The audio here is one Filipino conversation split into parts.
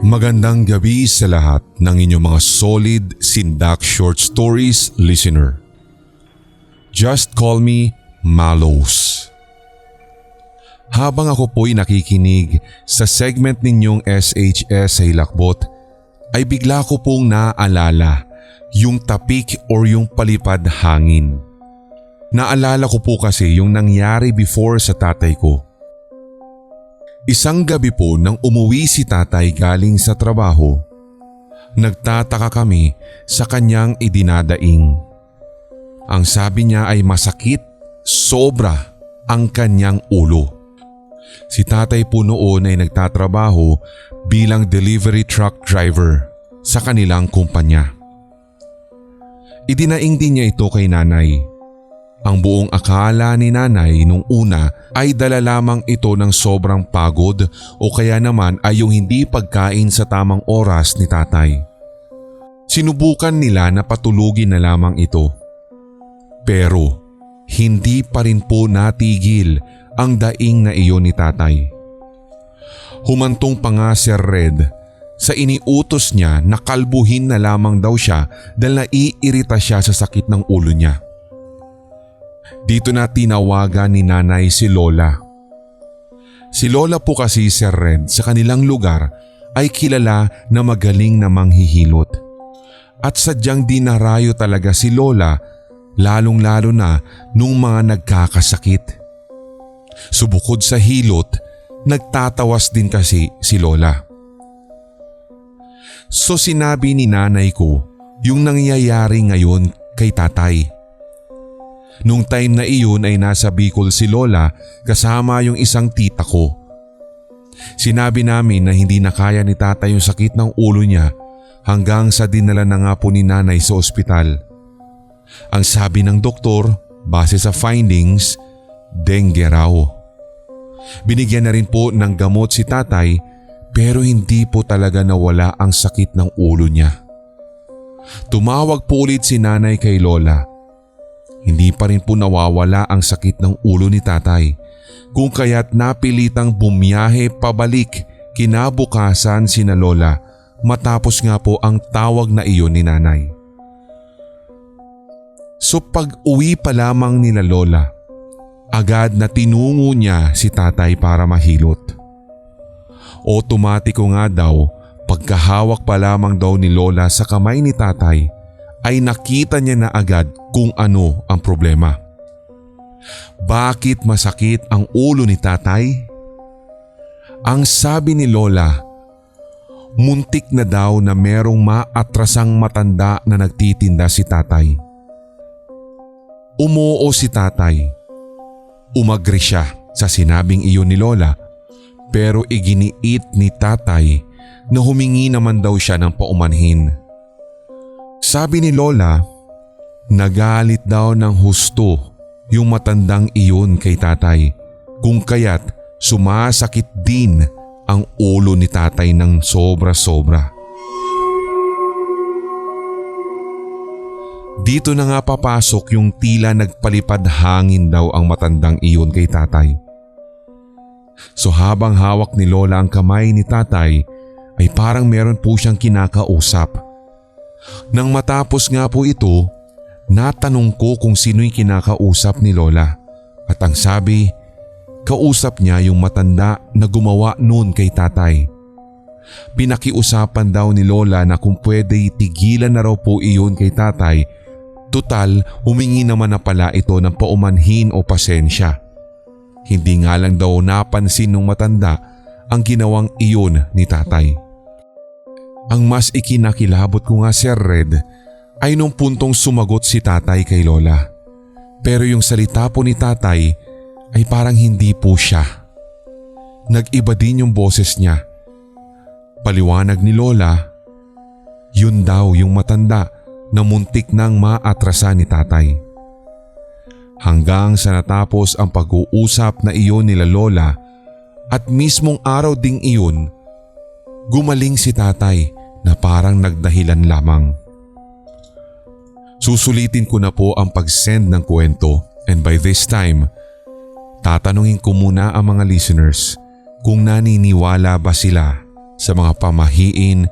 Magandang gabi sa lahat ng inyong mga solid Sindak Short Stories listener. Just call me Malos. Habang ako po'y nakikinig sa segment ninyong SHS sa Hilakbot, ay bigla ko pong naaalala yung tapik or yung palipad hangin. Naalala ko po kasi yung nangyari before sa tatay ko. Isang gabi po nang umuwi si tatay galing sa trabaho, nagtataka kami sa kanyang idinadaing. Ang sabi niya ay masakit, sobra ang kanyang ulo. Si tatay po noon ay nagtatrabaho bilang delivery truck driver sa kanilang kumpanya. Idinaing din niya ito kay nanay. Ang buong akala ni nanay nung una ay dala lamang ito ng sobrang pagod o kaya naman ay yung hindi pagkain sa tamang oras ni tatay. Sinubukan nila na patulugin na lamang ito. Pero hindi pa rin po natigil ang daing na iyon ni tatay. Humantong pa nga Sir Red sa iniutos niya na kalbuhin na lamang daw siya dahil naiirita siya sa sakit ng ulo niya. Dito na tinawagan ni nanay si Lola. Si Lola po kasi Sir Red sa kanilang lugar ay kilala na magaling na manghihilot. At sadyang dinarayo talaga si Lola lalong-lalo na nung mga nagkakasakit. Subukod sa hilot, nagtatawas din kasi si Lola. So sinabi ni nanay ko yung nangyayari ngayon kay tatay. Nung time na iyon ay nasa Bicol si Lola kasama yung isang tita ko. Sinabi namin na hindi na kaya ni tatay yung sakit ng ulo niya hanggang sa dinala na nga po ni nanay sa ospital. Ang sabi ng doktor, base sa findings, dengue raw. Binigyan na rin po ng gamot si tatay pero hindi po talaga nawala ang sakit ng ulo niya. Tumawag po ulit si nanay kay Lola. Hindi pa rin po nawawala ang sakit ng ulo ni tatay, kung kaya't napilitang bumiyahe pabalik kinabukasan sina Lola matapos nga po ang tawag na iyon ni nanay. So pag uwi pa lamang nila Lola, agad na tinungo niya si tatay para mahilot. Otomatiko nga daw, pagkahawak pa lamang daw ni Lola sa kamay ni tatay, ay nakita niya na agad kung ano ang problema. Bakit masakit ang ulo ni tatay? Ang sabi ni Lola, muntik na daw na merong maatrasang matanda na nagtitinda si tatay. Umuo si tatay. Umagri siya sa sinabing iyon ni Lola pero iginiit ni tatay na humingi naman daw siya ng paumanhin. Sabi ni Lola, nagalit daw ng husto yung matandang iyon kay tatay kung kaya't sumasakit din ang ulo ni tatay ng sobra-sobra. Dito na nga papasok yung tila nagpalipad hangin daw ang matandang iyon kay tatay. So habang hawak ni Lola ang kamay ni tatay ay parang meron po siyang kinakausap. Nang matapos nga po ito, natanong ko kung sino'y kinakausap ni Lola at ang sabi, kausap niya yung matanda na gumawa noon kay tatay. Pinakiusapan daw ni Lola na kung pwede tigilan na raw po iyon kay tatay, tutal humingi naman na pala ito ng paumanhin o pasensya. Hindi nga lang daw napansin ng matanda ang ginawang iyon ni tatay. Ang mas ikinakilabot ko nga Sir Red ay nung puntong sumagot si tatay kay Lola. Pero yung salita po ni tatay ay parang hindi po siya. Nag-iba din yung boses niya. Paliwanag ni Lola, yun daw yung matanda na muntik nang maatrasan ni tatay. Hanggang sa natapos ang pag-uusap na iyon nila Lola at mismong araw ding iyon, gumaling si tatay na parang nagdahilan lamang. Susulitin ko na po ang pag-send ng kwento and by this time, Tatanungin ko muna ang mga listeners kung naniniwala ba sila sa mga pamahiin,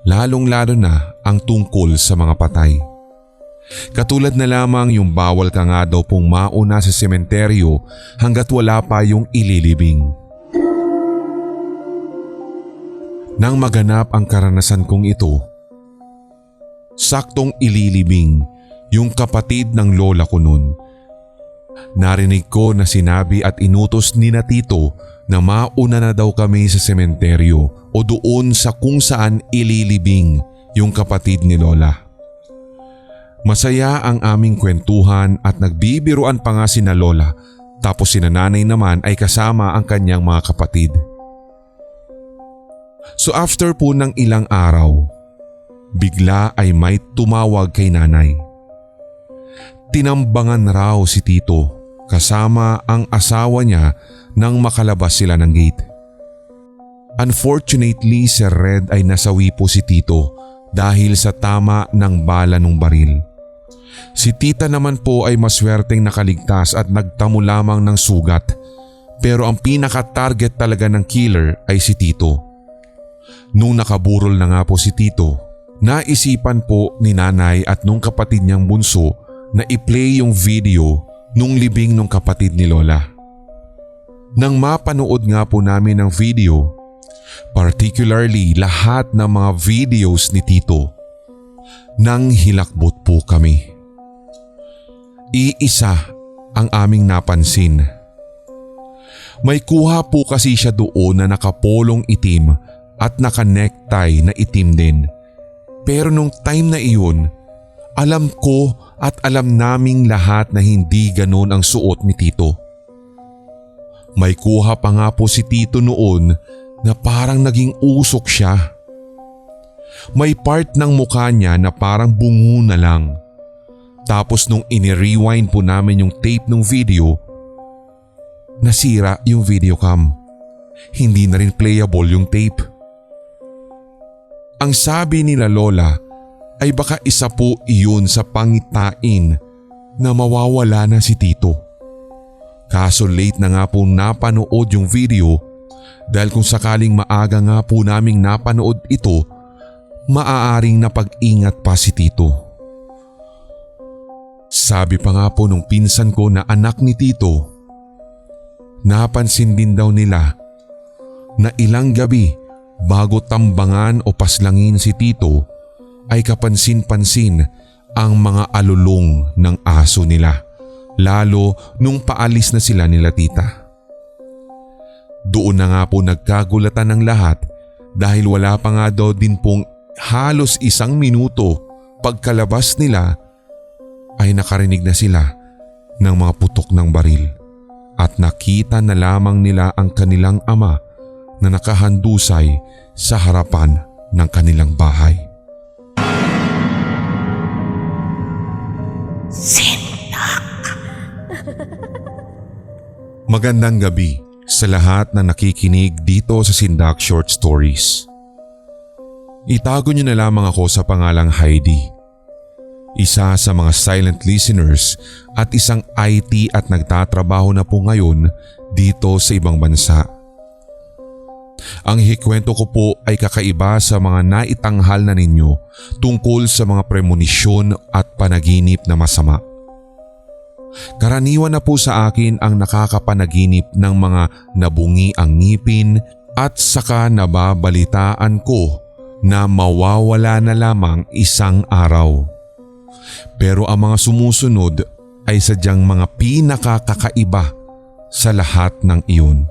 lalong-lalo na ang tungkol sa mga patay. Katulad na lamang yung bawal ka nga daw pong mauna sa sementeryo hanggat wala pa yung ililibing. Nang maganap ang karanasan kong ito, saktong ililibing yung kapatid ng lola ko noon. Narinig ko na sinabi at inutos ni na Tito na mauna na daw kami sa sementeryo o doon sa kung saan ililibing yung kapatid ni lola. Masaya ang aming kwentuhan at nagbibiruan pa nga sina lola, tapos sina nanay naman ay kasama ang kanyang mga kapatid. So after po ng ilang araw, bigla ay may tumawag kay nanay. Tinambangan raw si Tito kasama ang asawa niya nang makalabas sila ng gate. Unfortunately, Sir Red, ay nasawi po si Tito dahil sa tama ng bala ng baril. Si tita naman po ay maswerteng nakaligtas at nagtamo lamang ng sugat, pero ang pinaka-target talaga ng killer ay si Tito. Nung nakaburol na nga po si Tito, naisipan po ni nanay at nung kapatid niyang bunso na i-play yung video nung libing ng kapatid ni lola. Nang mapanood nga po namin ang video, particularly lahat ng mga videos ni Tito, nang hilakbot po kami. Iisa ang aming napansin. May kuha po kasi siya doon na nakapolong itim at naka-necktie na itim din. Pero nung time na iyon, alam ko at alam naming lahat na hindi ganon ang suot ni Tito. May kuha pa nga po si Tito noon na parang naging usok siya. May part ng mukha niya na parang bungo na lang. Tapos nung ini-rewind po namin yung tape ng video, nasira yung videocam. Hindi na rin playable yung tape. Ang sabi nila lola ay baka isa po iyon sa pangitain na mawawala na si Tito. Kaso late na nga po napanood yung video dahil kung sakaling maaga nga po naming napanood ito, maaaring napag-ingat pa si Tito. Sabi pa nga po nung pinsan ko na anak ni Tito, napansin din daw nila na ilang gabi bago tambangan o paslangin si Tito ay kapansin-pansin ang mga alulong ng aso nila, lalo nung paalis na sila nila tita. Doon na nga po nagkagulatan ng lahat dahil wala pa nga daw din pong halos 1 minuto pagkalabas nila ay nakarinig na sila ng mga putok ng baril at nakita na lamang nila ang kanilang ama na nakahandusay sa harapan ng kanilang bahay. Magandang gabi sa lahat na nakikinig dito sa Sindak Short Stories. Itago niyo na lamang ako sa pangalang Heidi. Isa sa mga silent listeners at isang IT at nagtatrabaho na po ngayon dito sa ibang bansa. Ang hikwento ko po ay kakaiba sa mga naitanghal na ninyo tungkol sa mga premonisyon at panaginip na masama. Karaniwan na po sa akin ang nakakapanaginip ng mga nabungi ang ngipin at saka nababalitaan ko na mawawala na lamang isang araw. Pero ang mga sumusunod ay sadyang mga pinakakakaiba sa lahat ng iyon.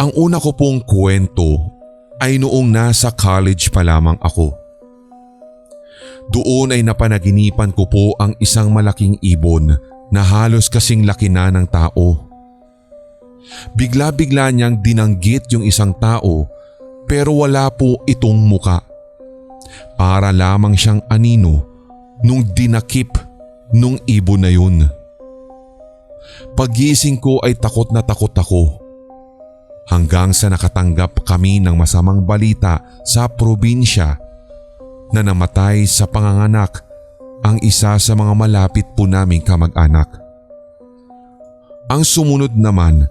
Ang una ko pong kwento ay noong nasa college pa lamang ako. Doon ay napanaginipan ko po ang isang malaking ibon na halos kasing laki na ng tao. Bigla-bigla niyang dinanggit yung isang tao pero wala po itong muka. Para lamang siyang anino nung dinakip nung ibon na yun. Paggising ko ay takot na takot ako. Hanggang sa nakatanggap kami ng masamang balita sa probinsya na namatay sa panganganak ang isa sa mga malapit po naming kamag-anak. Ang sumunod naman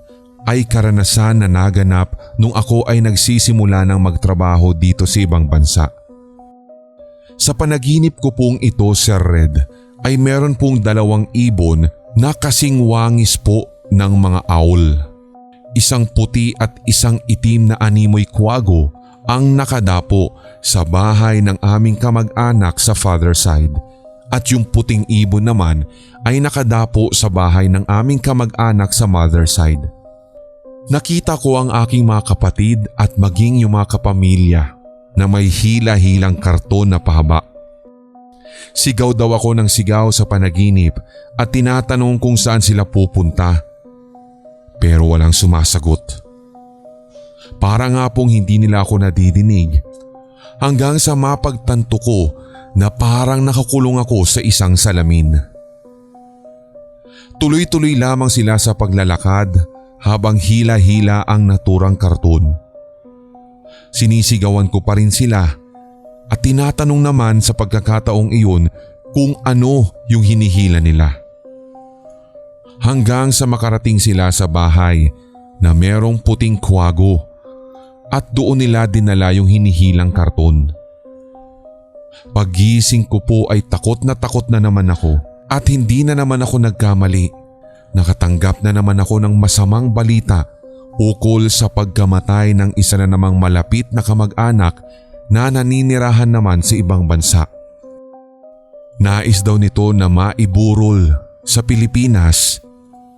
ay karanasan na naganap nung ako ay nagsisimula ng magtrabaho dito sa ibang bansa. Sa panaginip ko pong ito, Sir Red, ay meron pong 2 ibon na kasing wangis po ng mga owl. Isang puti at isang itim na animoy kwago ang nakadapo sa bahay ng aming kamag-anak sa father side, at yung puting ibon naman ay nakadapo sa bahay ng aming kamag-anak sa mother side. Nakita ko ang aking mga kapatid at maging yung mga kapamilya na may hila-hilang karton na pahaba. Sigaw daw ako ng sigaw sa panaginip at tinatanong kung saan sila pupunta. Pero walang sumasagot. Para nga pong hindi nila ako nadidinig, hanggang sa mapagtanto ko na parang nakakulong ako sa isang salamin. Tuloy-tuloy lamang sila sa paglalakad habang hila-hila ang naturang karton. Sinisigawan ko pa rin sila at tinatanong naman sa pagkakataong iyon kung ano yung hinihila nila. Hanggang sa makarating sila sa bahay na merong puting kwago at doon nila dinala yung hinihilang karton. Paggising ko po ay takot na naman ako at hindi na naman ako nagkamali. Nakatanggap na naman ako ng masamang balita ukol sa pagkamatay ng isa na namang malapit na kamag-anak na naninirahan naman sa ibang bansa. Nais daw nito na maiburol sa Pilipinas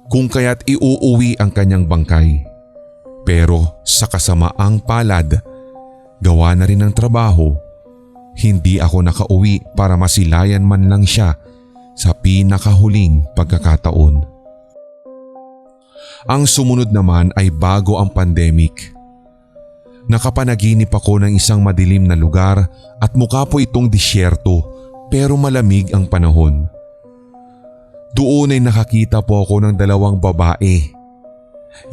kung kaya't iuuwi ang kanyang bangkay. Pero sa kasamaang palad, gawa na rin ng trabaho, hindi ako nakauwi para masilayan man lang siya sa pinakahuling pagkakataon. Ang sumunod naman ay bago ang pandemic. Nakapanaginip ako ng isang madilim na lugar at mukha po itong disyerto pero malamig ang panahon. Doon ay nakakita po ako ng 2 babae.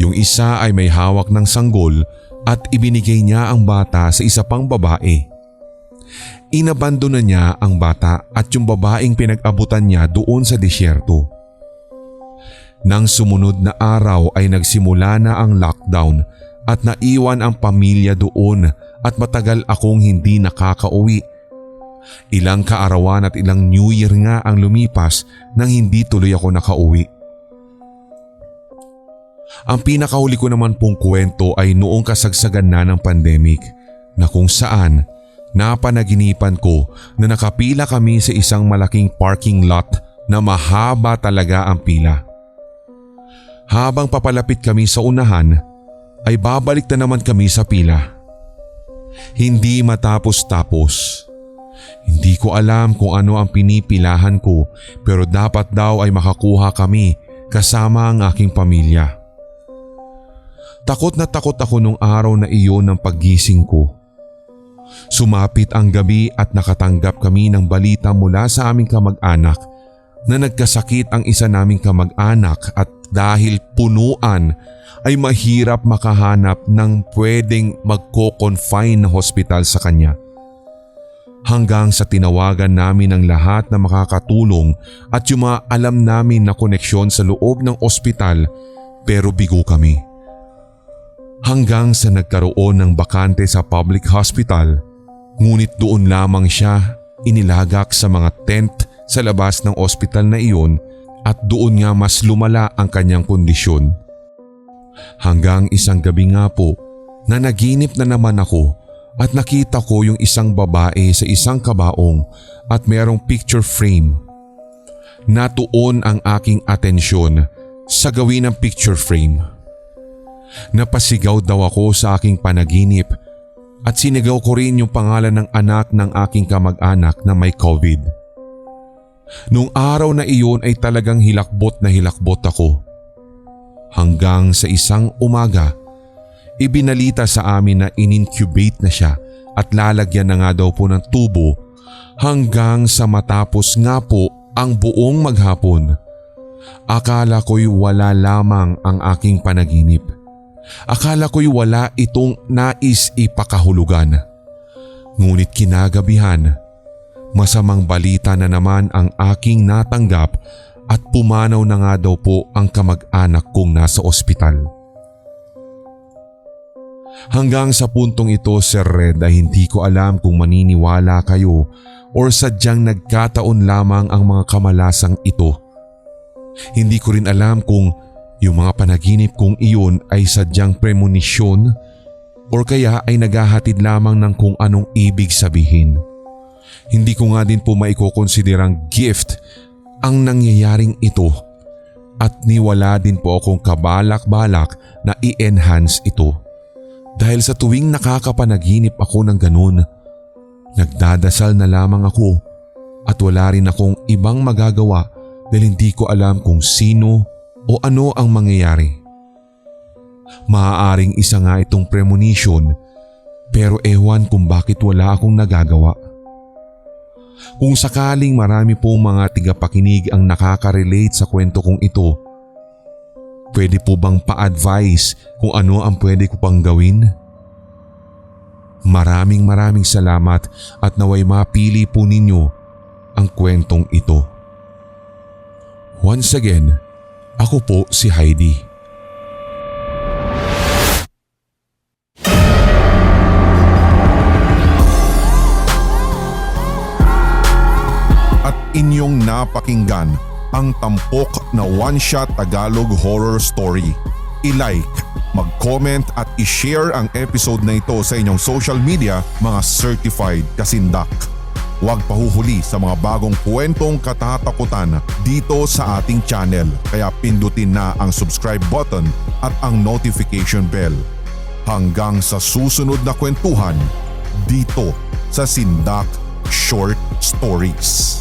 Yung isa ay may hawak ng sanggol at ibinigay niya ang bata sa isa pang babae. Inabandona niya ang bata at yung babaeng pinag-abutan niya doon sa disyerto. Nang sumunod na araw ay nagsimula na ang lockdown at naiwan ang pamilya doon at matagal akong hindi nakakauwi. Ilang kaarawan at ilang New Year nga ang lumipas nang hindi tuloy ako nakauwi. Ang pinakahuli ko naman pong kwento ay noong kasagsagan na ng pandemic na kung saan napanaginipan ko na nakapila kami sa isang malaking parking lot na mahaba talaga ang pila. Habang papalapit kami sa unahan ay babalik na naman kami sa pila. Hindi matapos-tapos. Hindi ko alam kung ano ang pinipilahan ko pero dapat daw ay makakuha kami kasama ang aking pamilya. Takot na takot ako nung araw na iyon ng paggising ko. Sumapit ang gabi at nakatanggap kami ng balita mula sa aming kamag-anak na nagkasakit ang isa naming kamag-anak at dahil punuan ay mahirap makahanap ng pwedeng magko-confine na hospital sa kanya. Hanggang sa tinawagan namin ang lahat na makakatulong at yung mga alam namin na koneksyon sa loob ng ospital pero bigo kami. Hanggang sa nagkaroon ng bakante sa public hospital, ngunit doon lamang siya inilagak sa mga tent sa labas ng ospital na iyon at doon nga mas lumala ang kanyang kondisyon. Hanggang isang gabi nga po na naginip na naman ako at nakita ko yung isang babae sa isang kabaong at merong picture frame. Natuon ang aking atensyon sa gawin ng picture frame. Napasigaw daw ako sa aking panaginip at sinigaw ko rin yung pangalan ng anak ng aking kamag-anak na may COVID. Noong araw na iyon ay talagang hilakbot na hilakbot ako. Hanggang sa isang umaga, ibinalita sa amin na in-incubate na siya at lalagyan na nga daw po ng tubo hanggang sa matapos nga po ang buong maghapon. Akala ko'y wala lamang ang aking panaginip. Akala ko'y wala itong nais ipakahulugan. Ngunit kinagabihan, masamang balita na naman ang aking natanggap at pumanaw na nga daw po ang kamag-anak kong nasa ospital. Hanggang sa puntong ito, Sir Red, ay hindi ko alam kung maniniwala kayo or sadyang nagkataon lamang ang mga kamalasang ito. Hindi ko rin alam kung yung mga panaginip kong iyon ay sadyang premonisyon or kaya ay naghahatid lamang ng kung anong ibig sabihin. Hindi ko nga din po maikokonsiderang gift ang nangyayaring ito at niwala din po akong kabalak-balak na i-enhance ito. Dahil sa tuwing nakakapanaginip ako ng ganun, nagdadasal na lamang ako at wala rin akong ibang magagawa dahil hindi ko alam kung sino o ano ang mangyayari. Maaaring isa nga itong premonition pero ewan kung bakit wala akong nagagawa. Kung sakaling marami pong mga tigapakinig ang nakaka-relate sa kwento kong ito, pwede po bang pa-advise kung ano ang pwede ko pang gawin? Maraming salamat at naway mapili po ninyo ang kwentong ito. Once again, ako po si Heidi. At inyong napakinggan ang tampok na one-shot Tagalog horror story. I-like, mag-comment at i-share ang episode na ito sa inyong social media, mga certified kasindak. Huwag pahuhuli sa mga bagong kwentong katatakutan dito sa ating channel, kaya pindutin na ang subscribe button at ang notification bell. Hanggang sa susunod na kwentuhan dito sa Sindak Short Stories.